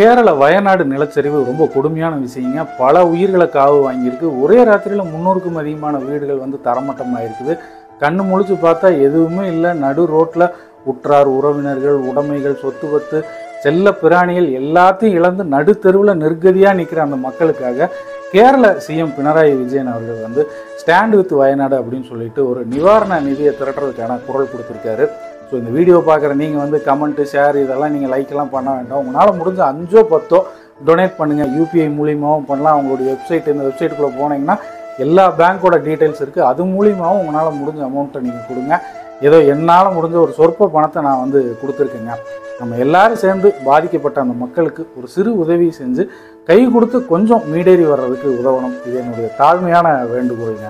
கேரள வயநாடு நிலச்சரிவு ரொம்ப கொடுமையான விஷயங்க. பல உயிர்களை காவு வாங்கியிருக்கு. ஒரே ராத்திரியில் 300க்கும் அதிகமான வீடுகள் வந்து தரமட்டமாக இருக்குது. கண்ணு முழிச்சு பார்த்தா எதுவுமே இல்லை. நடு ரோட்டில் உற்றார் உறவினர்கள், உடைமைகள், சொத்து பத்து, செல்ல பிராணிகள் எல்லாத்தையும் இழந்து நடுத்தெருவில் நிர்கதியாக நிற்கிற அந்த மக்களுக்காக கேரள சிஎம் பினராயி விஜயன் அவர்கள் வந்து ஸ்டாண்ட் வித் வயநாடு அப்படின்னு சொல்லிட்டு ஒரு நிவாரண நிதியை திரட்டுறதுக்கான குரல் கொடுத்துருக்காரு. ஸோ இந்த வீடியோ பார்க்குற நீங்கள் வந்து கமெண்ட்டு, ஷேர் இதெல்லாம் நீங்கள் லைக்கெல்லாம் பண்ண வேண்டாம். உங்களால் முடிஞ்ச 5 10 டொனேட் பண்ணுங்கள். யூபிஐ மூலியமாகவும் பண்ணலாம். அவங்களுடைய வெப்சைட், இந்த வெப்சைட்டுக்குள்ளே போனீங்கன்னா எல்லா பேங்க்கோட டீட்டெயில்ஸ் இருக்குது. அது மூலியமாகவும் உங்களால் முடிஞ்ச அமௌண்ட்டை நீங்கள் கொடுங்க. ஏதோ என்னால் முடிஞ்ச ஒரு சொற்ப பணத்தை நான் வந்து கொடுத்துருக்கேங்க. நம்ம எல்லாரும் சேர்ந்து பாதிக்கப்பட்ட அந்த மக்களுக்கு ஒரு சிறு உதவி செஞ்சு கை கொடுத்து கொஞ்சம் மீடேறி வர்றதுக்கு உதவணும். இது என்னுடைய தாழ்மையான வேண்டுகோளுங்க.